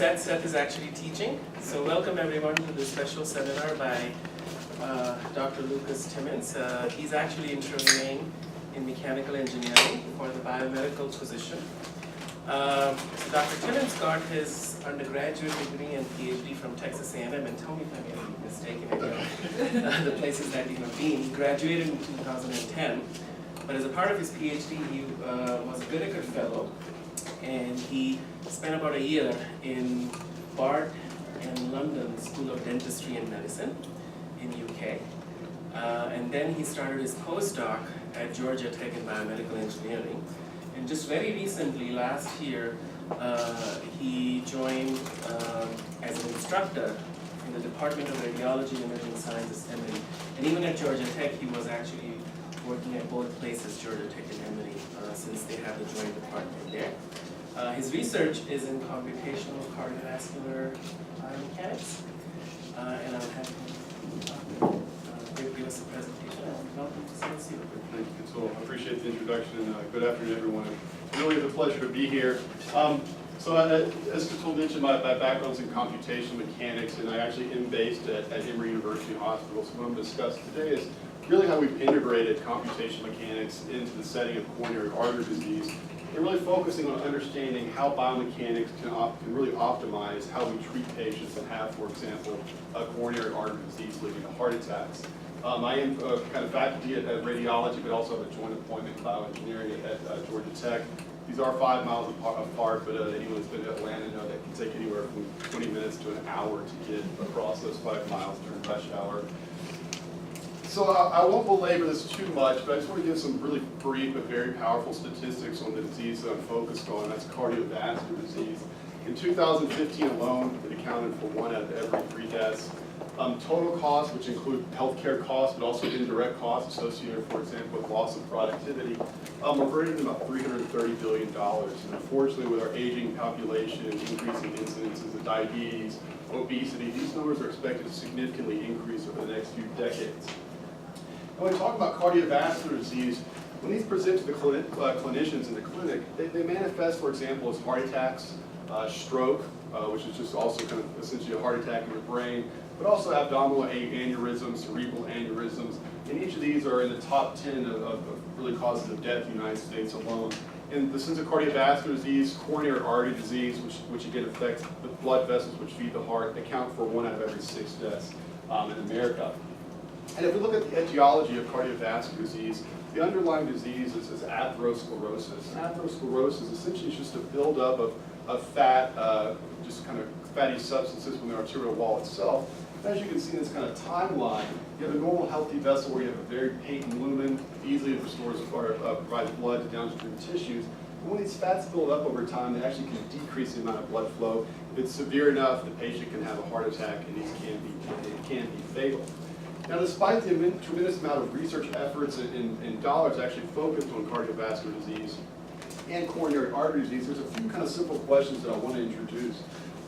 Seth is actually teaching. So welcome everyone to this special seminar by Dr. Lucas Timmins. He's actually interviewing in mechanical engineering for the biomedical position. So Dr. Timmins got his undergraduate degree and PhD from Texas A&M, and tell me if I made any mistake in the places that he's been. He graduated in 2010, but as a part of his PhD, he was a Whitaker Fellow, and he spent about a year in Bard and London School of Dentistry and Medicine in UK. And then he started his postdoc at Georgia Tech in biomedical engineering. And just very recently, last year, he joined as an instructor in the Department of Radiology and Imaging Sciences, Emory. And even at Georgia Tech, he was actually working at both places, Georgia Tech and Emory, since they have the joint department there. His research is in computational cardiovascular biomechanics, and I'll have him give us a presentation. Welcome to CNC. Thank you, Katul. I appreciate the introduction, and good afternoon, everyone. It really is a pleasure to be here. So as Katul mentioned, my background is in computational mechanics, and I actually am based at Emory University Hospital. So what I'm going to discuss today is really how we've integrated computational mechanics into the setting of coronary artery disease, and really focusing on understanding how biomechanics can really optimize how we treat patients that have, for example, a coronary artery disease leading to heart attacks. I am kind of faculty at radiology, but also have a joint appointment in bioengineering at Georgia Tech. These are 5 miles apart, but anyone who's been to Atlanta know that can take anywhere from 20 minutes to an hour to get across those 5 miles during rush hour. So I won't belabor this too much, but I just want to give some really brief but very powerful statistics on the disease that I'm focused on. That's cardiovascular disease. In 2015 alone, it accounted for 1 out of every 3 deaths. Total costs, which include healthcare costs, but also indirect costs associated, for example, with loss of productivity, are greater than about $330 billion. And unfortunately, with our aging population, increasing incidences of diabetes, obesity, these numbers are expected to significantly increase over the next few decades. When we talk about cardiovascular disease, when these present to the clinicians in the clinic, they manifest, for example, as heart attacks, stroke, which is just also kind of essentially a heart attack in your brain, but also abdominal aneurysms, cerebral aneurysms, and each of these are in the top 10 of really causes of death in the United States alone. In the sense of cardiovascular disease, coronary artery disease, which again affects the blood vessels which feed the heart, account for 1 out of every 6 deaths in America. And if we look at the etiology of cardiovascular disease, the underlying disease is atherosclerosis. And atherosclerosis essentially is just a buildup of fat, just kind of fatty substances from the arterial wall itself. And as you can see in this kind of timeline, you have a normal healthy vessel where you have a very patent lumen, easily provides blood to downstream tissues. And when these fats build up over time, they actually can decrease the amount of blood flow. If it's severe enough, the patient can have a heart attack, and it can be fatal. Now, despite the tremendous amount of research efforts and dollars actually focused on cardiovascular disease and coronary artery disease, there's a few kind of simple questions that I want to introduce.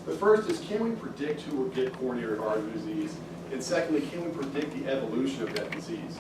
The first is, can we predict who will get coronary artery disease? And secondly, can we predict the evolution of that disease?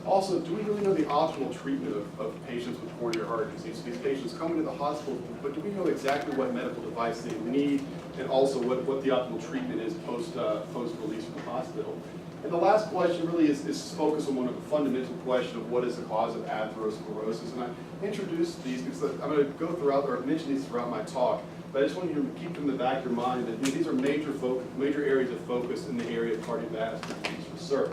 Also, do we really know the optimal treatment of patients with coronary artery disease? So these patients come into the hospital, but do we know exactly what medical device they need, and also what the optimal treatment is post-release from the hospital? And the last question really is focused on one of the fundamental question of what is the cause of atherosclerosis. And I introduced these because I'm going to go throughout, or mention these throughout my talk, but I just want you to keep them in the back of your mind that these are major areas of focus in the area of cardiovascular disease research.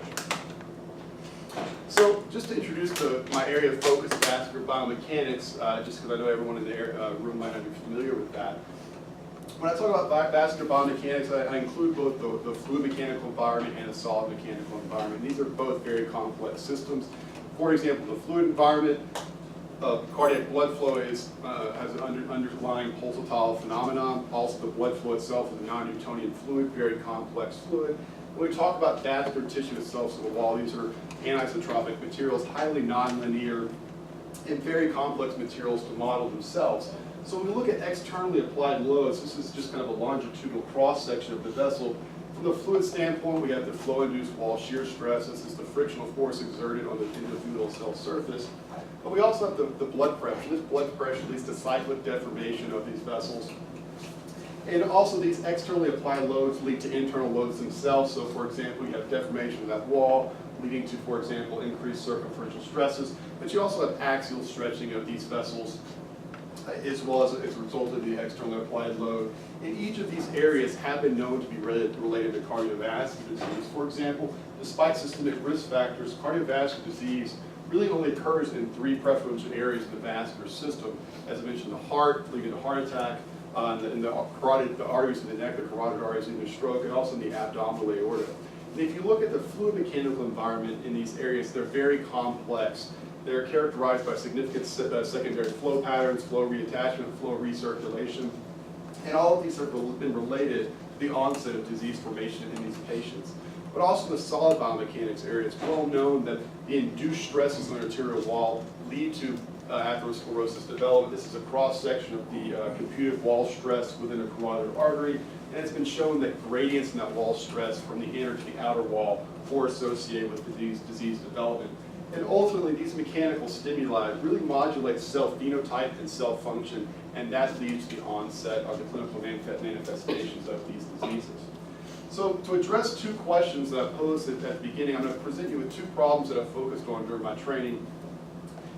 So just to introduce my area of focus, vascular biomechanics, just because I know everyone in the room might not be familiar with that. When I talk about vascular biomechanics, I include both the fluid mechanical environment and the solid mechanical environment. These are both very complex systems. For example, the fluid environment, cardiac blood flow has an underlying pulsatile phenomenon. Also, the blood flow itself is a non-Newtonian fluid, very complex fluid. When we talk about vascular tissue itself, so the wall, these are anisotropic materials, highly nonlinear, and very complex materials to model themselves. So when we look at externally applied loads, this is just kind of a longitudinal cross-section of the vessel. From the fluid standpoint, we have the flow-induced wall shear stress. This is the frictional force exerted on the endothelial cell surface. But we also have the blood pressure. This blood pressure leads to cyclic deformation of these vessels. And also these externally applied loads lead to internal loads themselves. So for example, you have deformation of that wall, leading to, for example, increased circumferential stresses. But you also have axial stretching of these vessels, as well as a result of the externally applied load. And each of these areas have been known to be related to cardiovascular disease. For example, despite systemic risk factors, cardiovascular disease really only occurs in 3 preferential areas of the vascular system. As I mentioned, the heart, leading to heart attack, and the arteries in the neck, the carotid arteries leading to stroke, and also in the abdominal aorta. And if you look at the fluid mechanical environment in these areas, they're very complex. They're characterized by significant secondary flow patterns, flow reattachment, flow recirculation, and all of these have been related to the onset of disease formation in these patients. But also in the solid biomechanics area, it's well known that the induced stresses on the arterial wall lead to atherosclerosis development. This is a cross-section of the computed wall stress within a carotid artery, and it's been shown that gradients in that wall stress from the inner to the outer wall are associated with disease development. And ultimately, these mechanical stimuli really modulate cell phenotype and cell function, and that leads to the onset of the clinical manifestations of these diseases. So to address 2 questions that I posed at the beginning, I'm going to present you with 2 problems that I focused on during my training.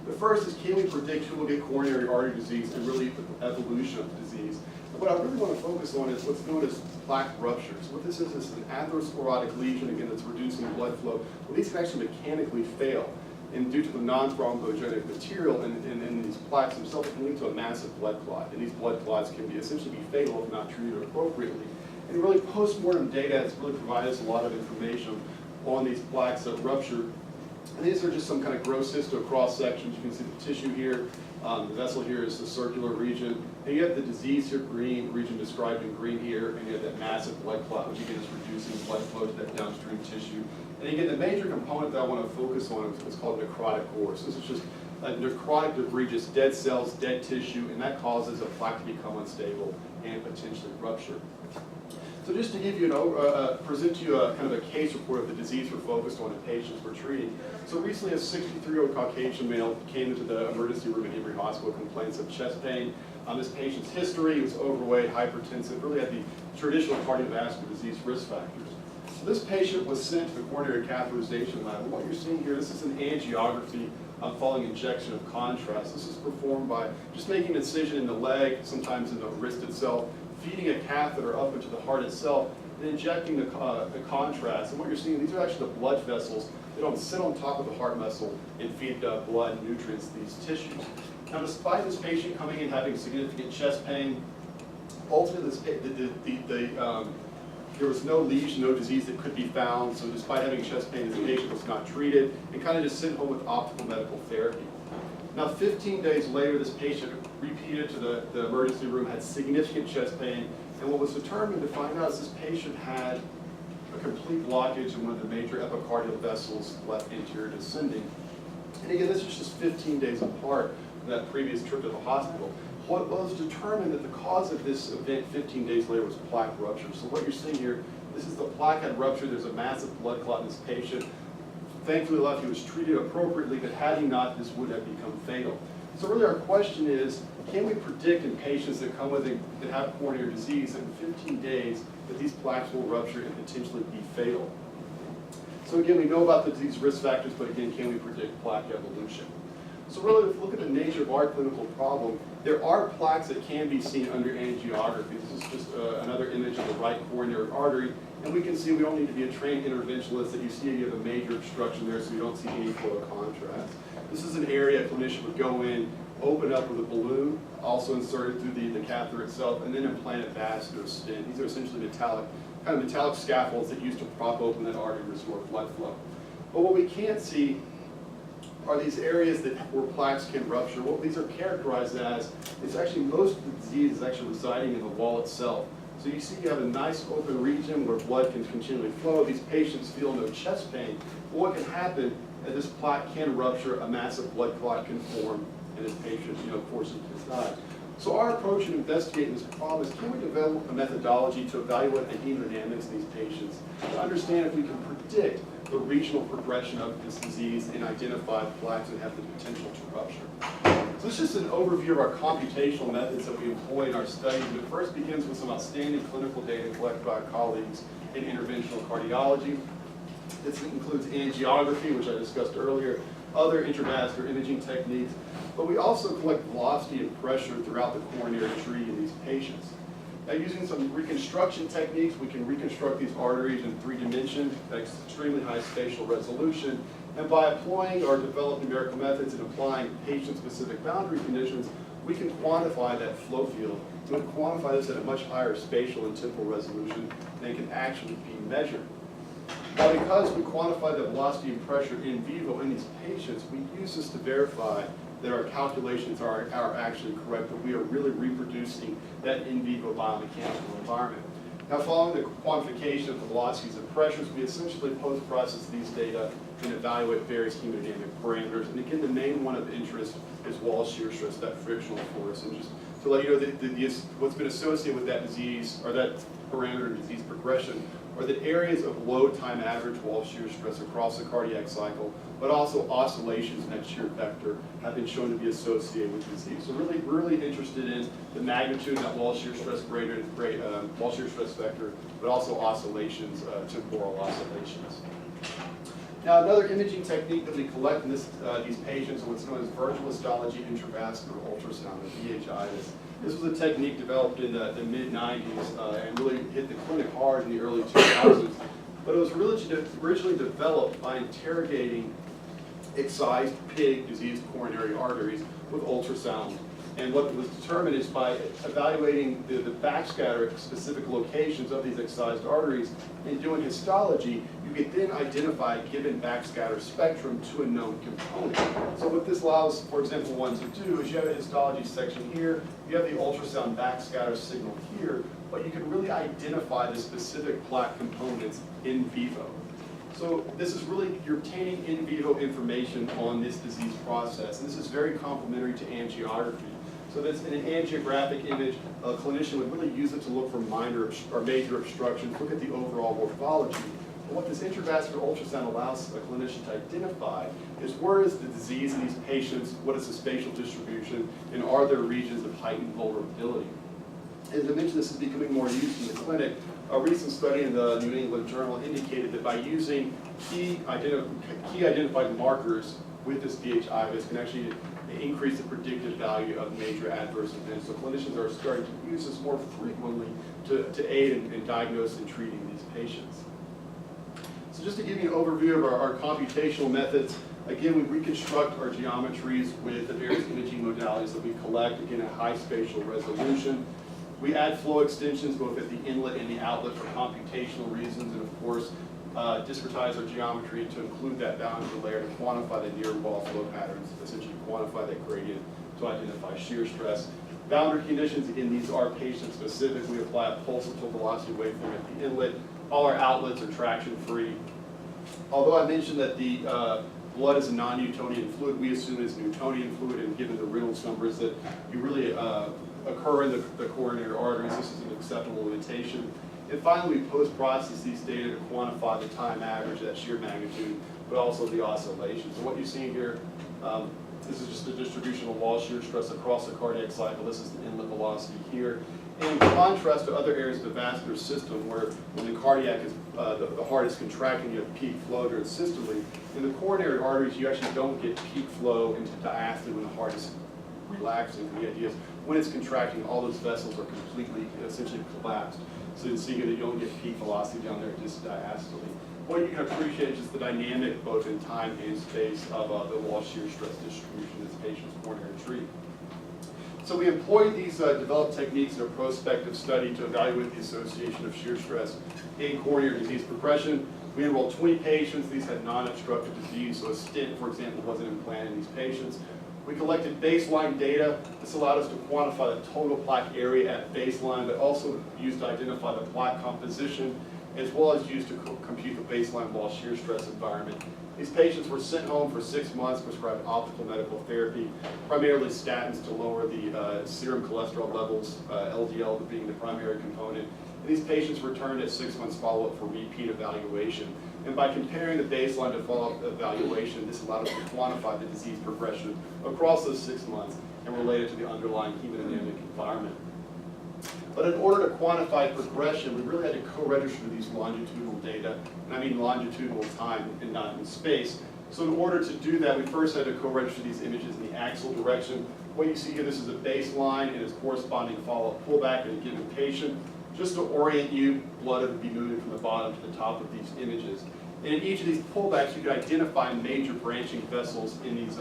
The first is, can we predict who will get coronary artery disease and really the evolution of the disease? And what I really want to focus on is what's known as plaque ruptures. What this is an atherosclerotic lesion, again, that's reducing blood flow. Well, these can actually mechanically fail. And due to the non-thrombogenic material in these plaques themselves, can lead to a massive blood clot. And these blood clots can essentially be fatal if not treated appropriately. And really, post-mortem data has really provided us a lot of information on these plaques that rupture. And these are just some kind of gross histo cross-sections. You can see the tissue here. The vessel here is the circular region. And you have the disease here, green, region described in green here. And you have that massive blood clot, which again is reducing blood flow to that downstream tissue. And again, the major component that I want to focus on is what's called necrotic core. So this is just necrotic debris, just dead cells, dead tissue, and that causes a plaque to become unstable and potentially rupture. So just to give you present to you a kind of a case report of the disease we're focused on in patients we're treating. So recently, a 63-year-old Caucasian male came into the emergency room at Emory Hospital with complaints of chest pain. This patient's history was overweight, hypertensive, really had the traditional cardiovascular disease risk factors. So this patient was sent to the coronary catheterization lab. And what you're seeing here, this is an angiography following injection of contrast. This is performed by just making an incision in the leg, sometimes in the wrist itself, feeding a catheter up into the heart itself, and injecting the contrast. And what you're seeing, these are actually the blood vessels. They don't sit on top of the heart muscle and feed blood and nutrients to these tissues. Now, despite this patient coming in having significant chest pain, ultimately there was no lesion, no disease that could be found. So despite having chest pain, this patient was not treated and kind of just sent home with optimal medical therapy. Now, 15 days later, this patient repeated to the emergency room, had significant chest pain, and what was determined to find out is this patient had a complete blockage in one of the major epicardial vessels, left anterior descending. And again, this is just 15 days apart from that previous trip to the hospital. What was determined that the cause of this event 15 days later was plaque rupture. So what you're seeing here, this is the plaque had ruptured. There's a massive blood clot in this patient. Thankfully enough, he was treated appropriately, but had he not, this would have become fatal. So really our question is, can we predict in patients that come with that have coronary disease that in 15 days that these plaques will rupture and potentially be fatal? So again, we know about the disease risk factors, but again, can we predict plaque evolution? So really, if we look at the nature of our clinical problem, there are plaques that can be seen under angiography. This is just another image of the right coronary artery. And we can see we don't need to be a trained interventionalist that you see you have a major obstruction there, so you don't see any flow of contrast. This is an area a clinician would go in, open up with a balloon, also inserted through the catheter itself, and then implant a vascular stent. These are essentially metallic scaffolds that used to prop open that artery and restore blood flow. But what we can't see are these areas where plaques can rupture. What these are characterized as is actually most of the disease is actually residing in the wall itself. So you see you have a nice open region where blood can continually flow. These patients feel no chest pain. But what can happen is this plaque can rupture, a massive blood clot can form, and this patient, of course, he can die. So our approach in investigating this problem is, can we develop a methodology to evaluate the hemodynamics in these patients to understand if we can predict the regional progression of this disease and identify plaques that have the potential to rupture. So this is just an overview of our computational methods that we employ in our study. But it first begins with some outstanding clinical data collected by our colleagues in interventional cardiology. This includes angiography, which I discussed earlier, other intravascular imaging techniques, but we also collect velocity and pressure throughout the coronary tree in these patients. Now, using some reconstruction techniques, we can reconstruct these arteries in 3 dimensions at extremely high spatial resolution. And by employing our developed numerical methods and applying patient-specific boundary conditions, we can quantify that flow field. We can quantify this at a much higher spatial and temporal resolution than it can actually be measured. Now, because we quantify the velocity and pressure in vivo in these patients, we use this to verify that our calculations are actually correct, that we are really reproducing that in vivo biomechanical environment. Now, following the quantification of the velocities and pressures, we essentially post-process these data and evaluate various hemodynamic parameters. And again, the main one of interest is wall shear stress, that frictional force. And just to let you know, what's been associated with that disease, or that parameter disease progression, are that areas of low time average wall shear stress across the cardiac cycle, but also oscillations in that shear vector have been shown to be associated with disease. So really interested in the magnitude of that wall shear stress wall shear stress vector, but also oscillations, temporal oscillations. Now, another imaging technique that we collect in these patients is what's known as virtual histology intravascular ultrasound, or VHI. This was a technique developed in the mid-90s and really hit the clinic hard in the early 2000s. But it was originally developed by interrogating excised pig diseased coronary arteries with ultrasound. And what was determined is by evaluating the backscatter specific locations of these excised arteries and doing histology, you could then identify a given backscatter spectrum to a known component. So what this allows, for example, one to do is you have a histology section here, you have the ultrasound backscatter signal here, but you can really identify the specific plaque components in vivo. So this is really, you're obtaining in vivo information on this disease process. And this is very complementary to angiography. So that's in an angiographic image, a clinician would really use it to look for minor or major obstructions, look at the overall morphology. But what this intravascular ultrasound allows a clinician to identify is where is the disease in these patients, what is the spatial distribution, and are there regions of heightened vulnerability. As I mentioned, this is becoming more used in the clinic. A recent study in the New England Journal indicated that by using key identified markers with this VHI, this can actually increase the predictive value of major adverse events. So clinicians are starting to use this more frequently to aid in diagnosing and treating these patients. So just to give you an overview of our computational methods, again, we reconstruct our geometries with the various imaging modalities that we collect, again, at high spatial resolution. We add flow extensions both at the inlet and the outlet for computational reasons, and of course, discretize our geometry to include that boundary layer to quantify the near wall flow patterns, essentially quantify that gradient to identify shear stress. Boundary conditions, again, these are patient specific. We apply a pulsatile velocity waveform at the inlet. All our outlets are traction free. Although I mentioned that the blood is a non-Newtonian fluid, we assume it's Newtonian fluid, and given the Reynolds numbers that you really occur in the coronary arteries, this is an acceptable limitation. And finally, we post-process these data to quantify the time average, that shear magnitude, but also the oscillations. So what you're seeing here, this is just a distribution of wall shear stress across the cardiac cycle. This is the inlet velocity here. And in contrast to other areas of the vascular system where when the cardiac is, the heart is contracting, you have peak flow during systole. In the coronary arteries, you actually don't get peak flow into diastole when the heart is relaxing. The idea is when it's contracting, all those vessels are completely, essentially collapsed. So you see here that you don't get peak velocity down there, just diastole. What you can appreciate is just the dynamic, both in time and space, of the wall shear stress distribution in this patient's coronary tree. So we employ these developed techniques in a prospective study to evaluate the association of shear stress in coronary disease progression. We enrolled 20 patients. These had non-obstructive disease, so a stent, for example, wasn't implanted in these patients. We collected baseline data. This allowed us to quantify the total plaque area at baseline, but also used to identify the plaque composition. as well as used to compute the baseline wall shear stress environment. These patients were sent home for 6 months, prescribed optical medical therapy, primarily statins to lower the serum cholesterol levels, LDL being the primary component. And these patients returned at 6 months follow-up for repeat evaluation. And by comparing the baseline to follow-up evaluation, this allowed us to quantify the disease progression across those 6 months and relate it to the underlying hemodynamic environment. But in order to quantify progression, we really had to co-register these longitudinal data, and I mean longitudinal time and not in space. So in order to do that, we first had to co-register these images in the axial direction. What you see here, this is a baseline and its corresponding follow-up pullback in a given patient. Just to orient you, blood would be moving from the bottom to the top of these images. And in each of these pullbacks, you could identify major branching vessels in these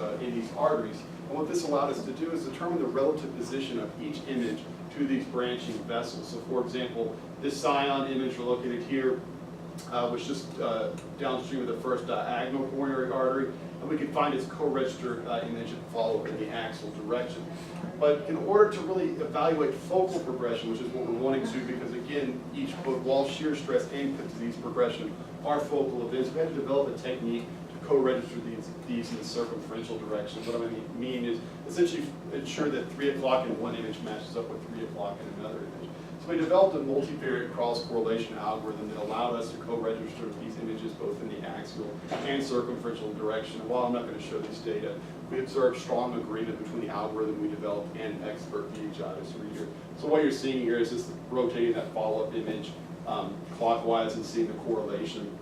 arteries. And what this allowed us to do is determine the relative position of each image to these branching vessels. So for example, this Scion image located here was just downstream of the first diagonal coronary artery, and we could find its co-register image and follow in the axial direction. But in order to really evaluate focal progression, which is what we're wanting to, because again, both wall shear stress and disease progression are focal events, we had to develop a technique to co-register these in the circumferential direction. What I mean is essentially ensure that 3 o'clock in one image matches up with 3 o'clock in another image. So we developed a multivariate cross-correlation algorithm that allowed us to co-register these images both in the axial and circumferential direction. And while I'm not going to show these data, we observed strong agreement between the algorithm we developed and an expert VHItis reader. So what you're seeing here is just rotating that follow-up image clockwise and seeing the correlation.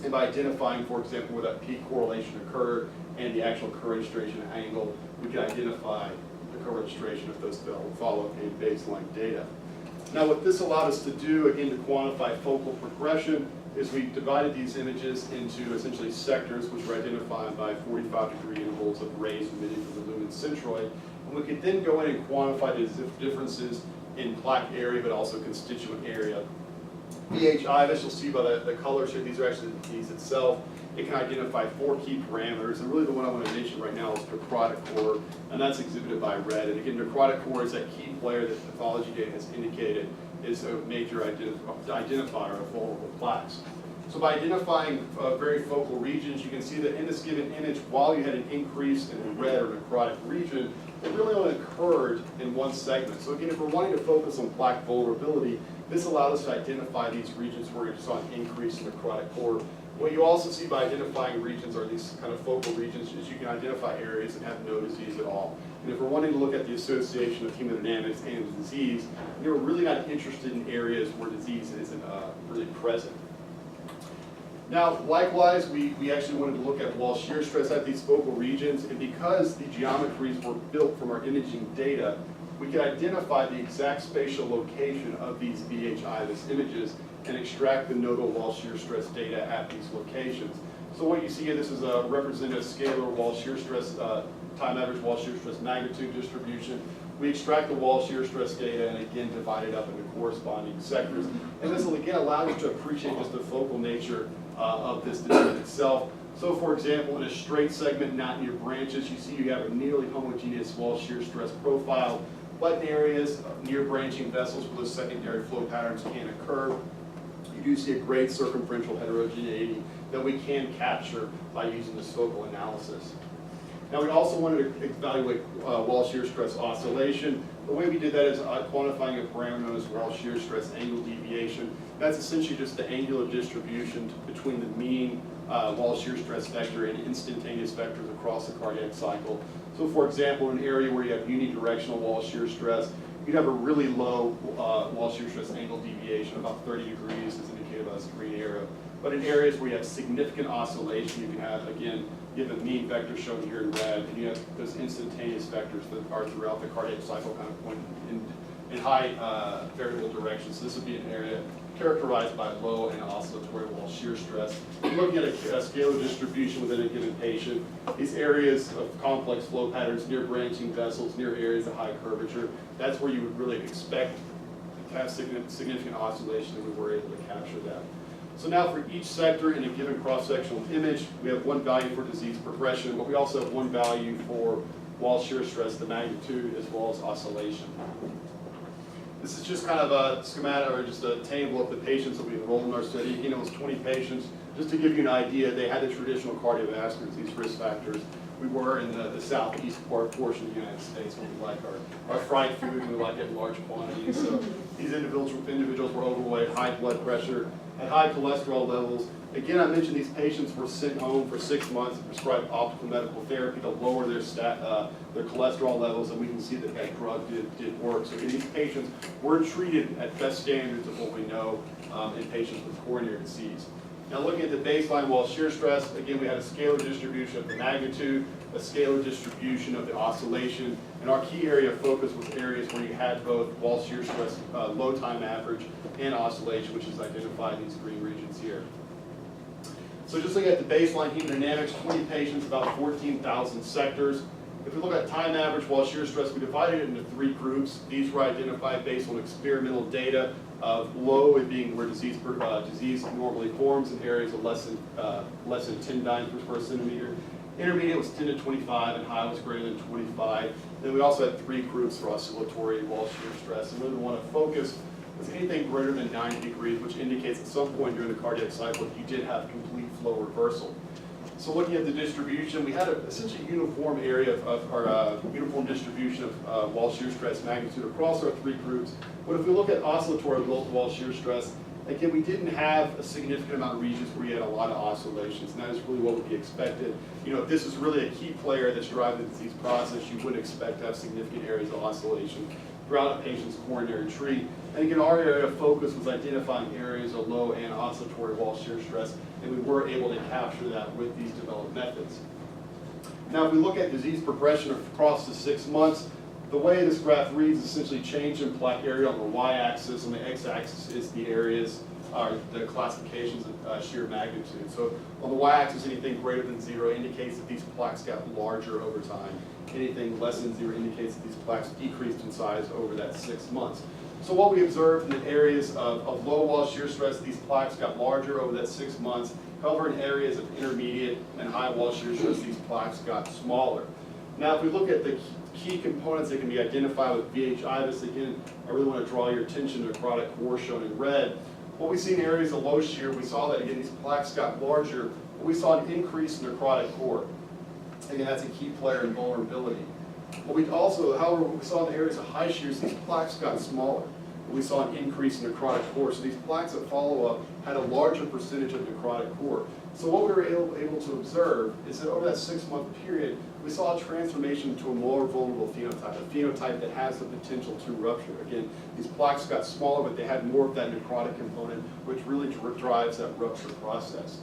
And by identifying, for example, where that peak correlation occurred and the actual co-registration angle, we can identify the co-registration of those follow-up and baseline data. Now what this allowed us to do, again, to quantify focal progression, is we divided these images into essentially sectors, which were identified by 45-degree intervals of rays emitted from the lumen centroid. And we could then go in and quantify the differences in plaque area, but also constituent area. VHI, as you'll see by the colors here, these are actually the disease itself. It can identify 4 key parameters, and really the one I want to mention right now is necrotic core, and that's exhibited by red. And again, necrotic core is that key player that pathology data has indicated is a major identifier of vulnerable plaques. So by identifying very focal regions, you can see that in this given image, while you had an increase in the red or necrotic region, it really only occurred in one segment. So again, if we're wanting to focus on plaque vulnerability, this allowed us to identify these regions where you saw an increase in necrotic core. What you also see by identifying regions are these kind of focal regions, is you can identify areas that have no disease at all. And if we're wanting to look at the association of hemodynamics and disease, we're really not interested in areas where disease isn't really present. Now, likewise, we actually wanted to look at wall shear stress at these focal regions, and because the geometries were built from our imaging data, we could identify the exact spatial location of these VHItis images and extract the nodal wall shear stress data at these locations. So what you see here, this is a representative scalar wall shear stress, time average wall shear stress magnitude distribution. We extract the wall shear stress data and again divide it up into corresponding sectors. And this will again allow you to appreciate just the focal nature of this disease itself. So for example, in a straight segment, not near branches, you see you have a nearly homogeneous wall shear stress profile, but in areas near branching vessels where those secondary flow patterns can occur, you do see a great circumferential heterogeneity that we can capture by using this focal analysis. Now we also wanted to evaluate wall shear stress oscillation. The way we did that is quantifying a parameter known as wall shear stress angle deviation. That's essentially just the angular distribution between the mean wall shear stress vector and instantaneous vectors across the cardiac cycle. So for example, in an area where you have unidirectional wall shear stress, you'd have a really low wall shear stress angle deviation, about 30 degrees as indicated by this green arrow. But in areas where you have significant oscillation, you can have, again, you have a mean vector shown here in red, and you have those instantaneous vectors that are throughout the cardiac cycle kind of point in high variable directions. So this would be an area characterized by low and oscillatory wall shear stress. Looking at a scalar distribution within a given patient, these areas of complex flow patterns near branching vessels, near areas of high curvature, that's where you would really expect to have significant oscillation, and we were able to capture that. So now for each sector in a given cross-sectional image, we have one value for disease progression, but we also have one value for wall shear stress, the magnitude, as well as oscillation. This is just kind of a schematic or just a table of the patients that we enrolled in our study. Again, it was 20 patients. Just to give you an idea, they had the traditional cardiovascular disease risk factors. We were in the southeast portion of the United States where we like our fried food and we like it in large quantities. So these individuals were overweight, high blood pressure, had high cholesterol levels. Again, I mentioned these patients were sent home for 6 months and prescribed optical medical therapy to lower their cholesterol levels, and we can see that that drug did work. So these patients were treated at best standards of what we know in patients with coronary disease. Now looking at the baseline wall shear stress, again we had a scalar distribution of the magnitude, a scalar distribution of the oscillation, and our key area of focus was areas where you had both wall shear stress, low time average, and oscillation, which is identified in these green regions here. So just looking at the baseline hemodynamics, 20 patients, about 14,000 sectors. If we look at time average wall shear stress, we divided it into 3 groups. These were identified based on experimental data of low it being where disease normally forms in areas of less than 10 dynes per square centimeter. Intermediate was 10 to 25, and high was greater than 25. Then we also had 3 groups for oscillatory wall shear stress. And really we want to focus was anything greater than 90 degrees, which indicates at some point during the cardiac cycle you did have complete flow reversal. So looking at the distribution, we had essentially uniform area of our uniform distribution of wall shear stress magnitude across our 3 groups. But if we look at oscillatory wall shear stress, again, we didn't have a significant amount of regions where you had a lot of oscillations, and that is really what would be expected. You know, if this is really a key player that's driving the disease process, you wouldn't expect to have significant areas of oscillation throughout a patient's coronary tree. And again, our area of focus was identifying areas of low and oscillatory wall shear stress, and we were able to capture that with these developed methods. Now, if we look at disease progression across the 6 months, the way this graph reads is essentially change in plaque area on the y-axis, on the x-axis is the areas, the classifications of shear magnitude. So on the y-axis, anything greater than 0 indicates that these plaques got larger over time. Anything less than 0 indicates that these plaques decreased in size over that 6 months. So what we observed in the areas of low wall shear stress, these plaques got larger over that 6 months. However, in areas of intermediate and high wall shear stress, these plaques got smaller. Now, if we look at the key components that can be identified with VH-IVUS, again, I really want to draw your attention to the necrotic core shown in red. What we see in areas of low shear, we saw that, again, these plaques got larger, but we saw an increase in necrotic core. Again, that's a key player in vulnerability. But we also, however, what we saw in the areas of high shears, these plaques got smaller. We saw an increase in necrotic core. So these plaques that follow up had a larger percentage of necrotic core. So what we were able to observe is that over that 6-month period, we saw a transformation to a more vulnerable phenotype, a phenotype that has the potential to rupture. Again, these plaques got smaller, but they had more of that necrotic component, which really drives that rupture process.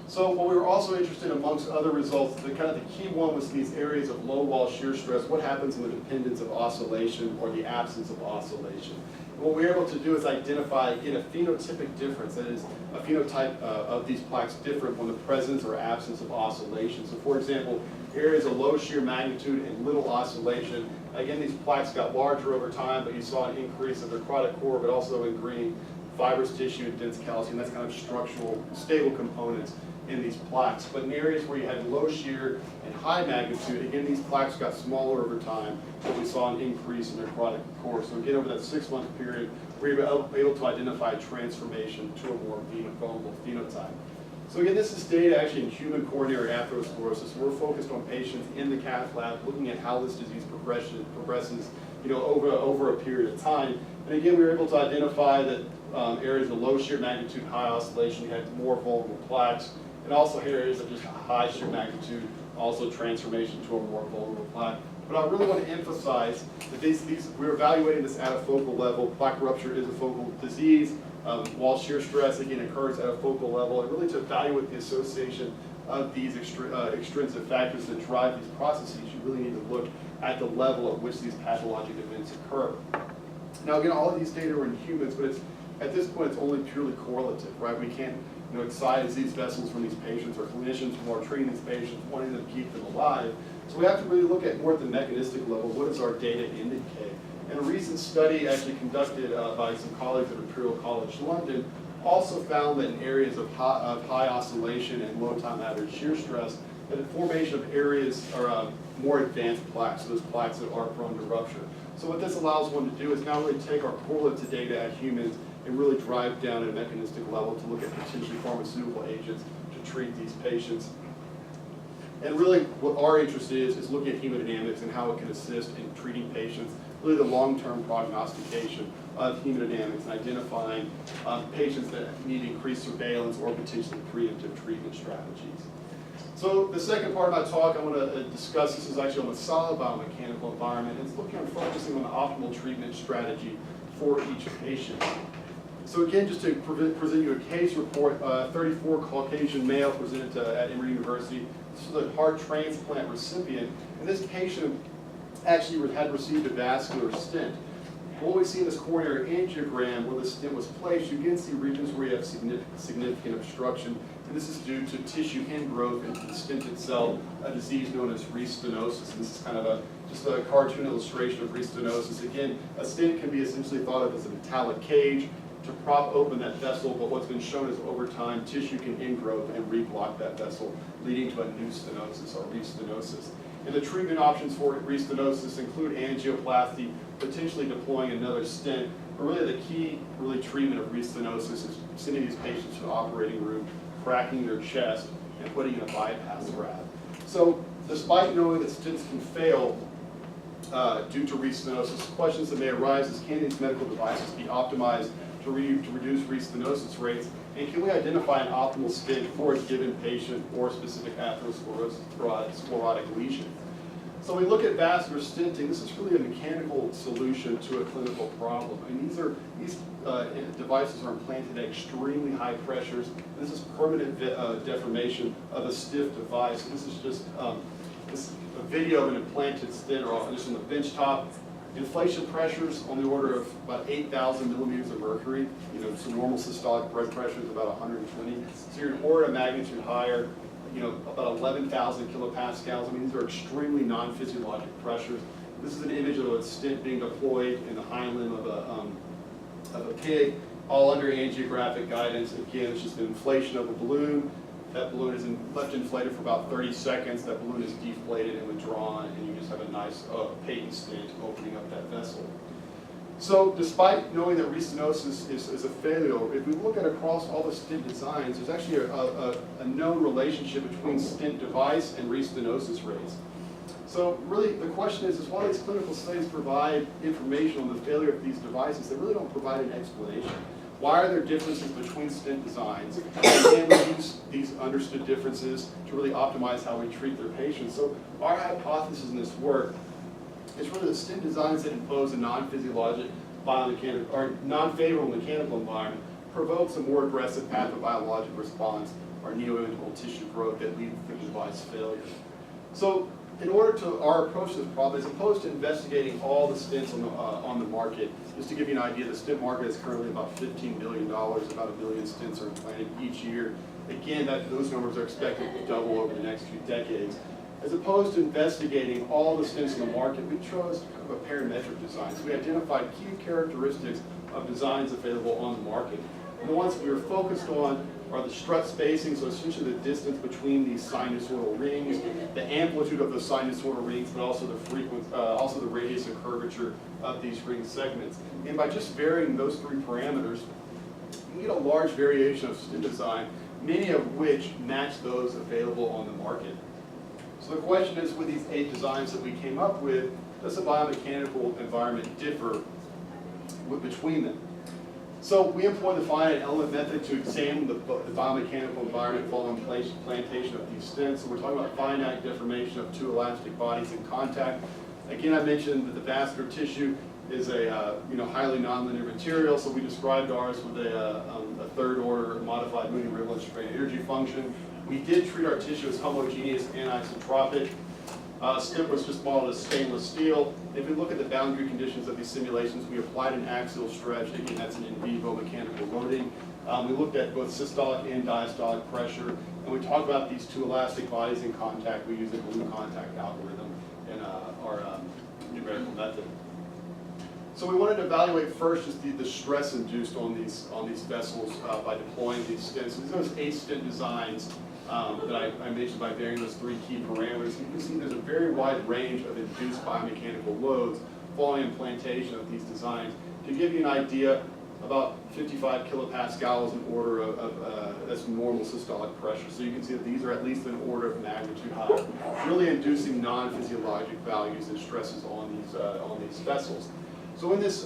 So what we were also interested in amongst other results, the key one was these areas of low wall shear stress, what happens in the dependence of oscillation or the absence of oscillation. And what we were able to do is identify, again, a phenotypic difference, that is, a phenotype of these plaques different when the presence or absence of oscillation. So for example, areas of low shear magnitude and little oscillation, again, these plaques got larger over time, but you saw an increase of necrotic core, but also in green, fibrous tissue and dense calcium. That's kind of structural, stable components in these plaques. But in areas where you had low shear and high magnitude, again, these plaques got smaller over time, but we saw an increase in necrotic core. So again, over that 6-month period, we were able to identify a transformation to a more vulnerable phenotype. So again, this is data actually in human coronary atherosclerosis. We're focused on patients in the cath lab, looking at how this disease progresses, over a period of time. And again, we were able to identify that areas of low shear magnitude, high oscillation, we had more vulnerable plaques, and also areas of just high shear magnitude, also transformation to a more vulnerable plaque. But I really want to emphasize that we're evaluating this at a focal level. Plaque rupture is a focal disease. Wall shear stress, again, occurs at a focal level. And really to evaluate the association of these extrinsic factors that drive these processes, you really need to look at the level at which these pathologic events occur. Now, again, all of these data are in humans, but at this point, it's only purely correlative, right? We can't excise these vessels from these patients, or clinicians who are treating these patients, wanting to keep them alive. So we have to really look at more at the mechanistic level. What does our data indicate? And a recent study actually conducted by some colleagues at Imperial College London also found that in areas of high oscillation and low time average shear stress, that the formation of areas are more advanced plaques, so those plaques that are prone to rupture. So what this allows one to do is now really take our correlative data at humans and really drive down at a mechanistic level to look at potentially pharmaceutical agents to treat these patients. And really what our interest is looking at hemodynamics and how it can assist in treating patients, really the long-term prognostication of hemodynamics and identifying patients that need increased surveillance or potentially preemptive treatment strategies. So the second part of my talk I want to discuss, this is actually on the solid biomechanical environment, and it's looking on focusing on the optimal treatment strategy for each patient. So again, just to present you a case report, 34 Caucasian male presented at Emory University. This was a heart transplant recipient, and this patient actually had received a vascular stent. What we see in this coronary angiogram where the stent was placed, you can see regions where you have significant obstruction, and this is due to tissue ingrowth into the stent itself, a disease known as restenosis. And this is kind of just a cartoon illustration of restenosis. Again, a stent can be essentially thought of as a metallic cage to prop open that vessel, but what's been shown is over time, tissue can ingrow and reblock that vessel, leading to a new stenosis or restenosis. And the treatment options for restenosis include angioplasty, potentially deploying another stent, but really the key treatment of restenosis is sending these patients to the operating room, cracking their chest, and putting in a bypass graft. So despite knowing that stents can fail due to restenosis, questions that may arise is, can these medical devices be optimized to reduce restenosis rates, and can we identify an optimal stent for a given patient or specific atherosclerotic lesion? So we look at vascular stenting. This is really a mechanical solution to a clinical problem. I mean, these devices are implanted at extremely high pressures. This is permanent deformation of a stiff device. This is just a video of an implanted stent, or just on the bench top. Inflation pressures on the order of about 8,000 millimeters of mercury. You know, so normal systolic blood pressure is about 120. So you're an order of magnitude higher. You know, about 11,000 kilopascals. I mean, these are extremely non-physiologic pressures. This is an image of a stent being deployed in the hind limb of a pig, all under angiographic guidance. Again, it's just an inflation of a balloon. That balloon is left inflated for about 30 seconds. That balloon is deflated and withdrawn, and you just have a nice patent stent opening up that vessel. So despite knowing that restenosis is a failure, if we look at across all the stent designs, there's actually a known relationship between stent device and restenosis rates. So really the question is while these clinical studies provide information on the failure of these devices, they really don't provide an explanation. Why are there differences between stent designs? And can we use these understood differences to really optimize how we treat their patients? So our hypothesis in this work is really the stent designs that impose a non-physiologic biomechanical or non-favorable mechanical environment provokes a more aggressive pathobiologic response or neointimal tissue growth that leads to device failure. So in order to our approach to this problem, as opposed to investigating all the stents on the market, just to give you an idea, the stent market is currently about $15 billion, about 1 million stents are implanted each year. Again, those numbers are expected to double over the next few decades. As opposed to investigating all the stents in the market, we chose kind of a parametric design. So we identified key characteristics of designs available on the market. And the ones we were focused on are the strut spacing, so essentially the distance between these sinusoidal rings, the amplitude of the sinusoidal rings, but also also the radius and curvature of these ring segments. And by just varying those 3 parameters, you get a large variation of stent design, many of which match those available on the market. So the question is, with these 8 designs that we came up with, does the biomechanical environment differ between them? So we employ the finite element method to examine the biomechanical environment following implantation of these stents. So we're talking about finite deformation of 2 elastic bodies in contact. Again, I mentioned that the vascular tissue is a highly nonlinear material, so we described ours with a 3rd order modified Mooney-Rivlin strain energy function. We did treat our tissue as homogeneous and isotropic. Stent was just modeled as stainless steel. If we look at the boundary conditions of these simulations, we applied an axial stretch. Again, that's an in vivo mechanical loading. We looked at both systolic and diastolic pressure, and we talked about these 2 elastic bodies in contact. We used a glue contact algorithm in our numerical method. So we wanted to evaluate first just the stress induced on these vessels by deploying these stents. So these are those 8 stent designs that I mentioned by varying those 3 key parameters. You can see there's a very wide range of induced biomechanical loads following implantation of these designs. To give you an idea, about 55 kilopascals in order that's normal systolic pressure. So you can see that these are at least an order of magnitude higher, really inducing non-physiologic values and stresses on these vessels. So in these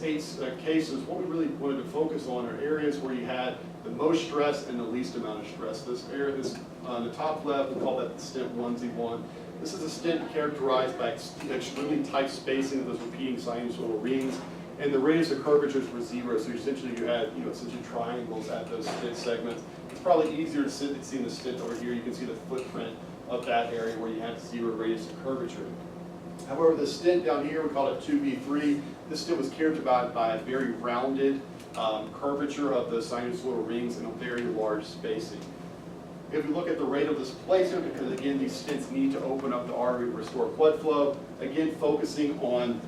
8 cases, what we really wanted to focus on are areas where you had the most stress and the least amount of stress. This area, on the top left, we call that the stent 1Z1. This is a stent characterized by extremely tight spacing of those repeating sinusoidal rings, and the radius of curvatures were 0. So essentially you had essentially triangles at those stent segments. It's probably easier to see in the stent over here. You can see the footprint of that area where you had 0 radius of curvature. However, the stent down here, we call it 2B3. This stent was characterized by a very rounded curvature of the sinusoidal rings and a very large spacing. If we look at the rate of displacement, because again, these stents need to open up the artery to restore blood flow, again, focusing on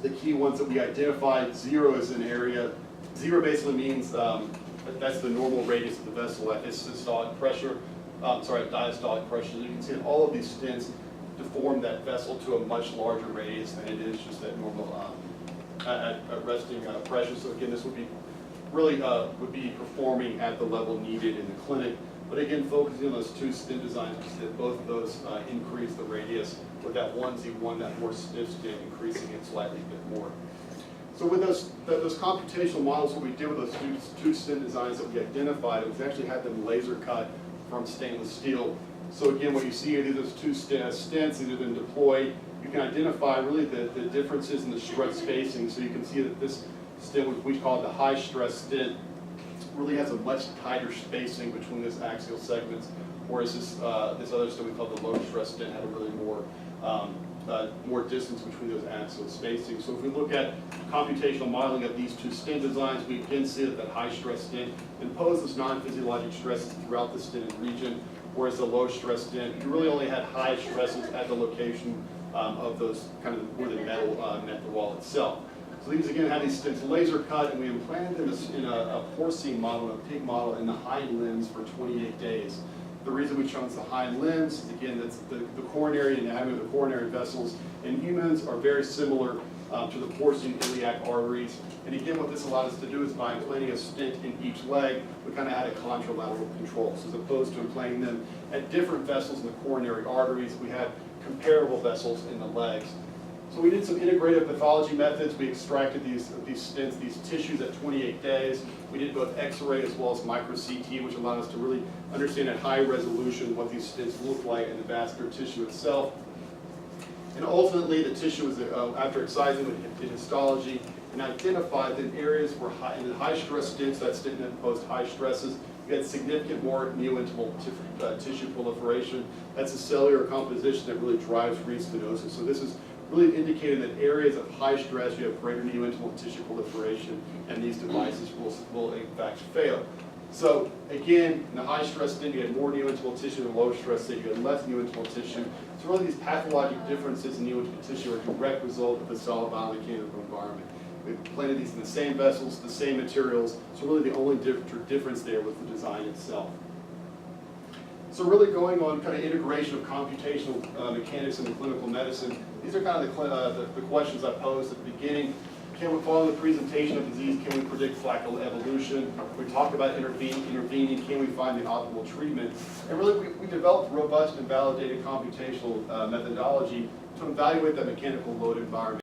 the key ones that we identified. 0 is an area, 0 basically means that's the normal radius of the vessel at systolic pressure, diastolic pressure. You can see that all of these stents deform that vessel to a much larger radius than it is just at normal at resting pressure. So again, this would be really performing at the level needed in the clinic. But again, focusing on those 2 stent designs, we see that both of those increase the radius, with that 1Z1, that more stiff stent, increasing it slightly a bit more. So with those computational models, what we did with those 2 stent designs that we identified, was actually had them laser cut from stainless steel. So again, what you see here, these are those 2 stents that have been deployed. You can identify really the differences in the stress spacing. So you can see that this stent, which we call the high stress stent, really has a much tighter spacing between these axial segments, whereas this other stent we call the low stress stent had a really more distance between those axial spacing. So if we look at computational modeling of these 2 stent designs, we again see that high stress stent imposes non-physiologic stresses throughout the stented region, whereas the low stress stent, you really only had high stresses at the location of those kind of where the metal met the wall itself. So these again had these stents laser cut, and we implanted them in a porcine model, a pig model, in the hind limbs for 28 days. The reason we chose the hind limbs is, again, that's the coronary anatomy of the coronary vessels in humans are very similar to the porcine iliac arteries. And again, what this allowed us to do is by implanting a stent in each leg, we kind of had a contralateral control. So as opposed to implanting them at different vessels in the coronary arteries, we had comparable vessels in the legs. So we did some integrative pathology methods. We extracted these stents, these tissues at 28 days. We did both X-ray as well as micro-CT, which allowed us to really understand at high resolution what these stents look like in the vascular tissue itself. And ultimately, the tissue was, after excising, we did histology and identified that in areas where in the high stress stents, that stent that imposed high stresses, we had significant more neointimal tissue proliferation. That's a cellular composition that really drives restenosis. So this is really indicating that areas of high stress, you have greater neointimal tissue proliferation, and these devices will in fact fail. So again, in the high stress stent, you had more neointimal tissue. In the low stress stent, you had less neointimal tissue. So really these pathologic differences in neointimal tissue are a direct result of the solid biomechanical environment. We planted these in the same vessels, the same materials, so really the only difference there was the design itself. So really going on kind of integration of computational mechanics into clinical medicine, these are kind of the questions I posed at the beginning. Can we follow the presentation of disease? Can we predict fractal evolution? We talked about intervening. Can we find the optimal treatment? And really, we developed robust and validated computational methodology to evaluate that mechanical load environment.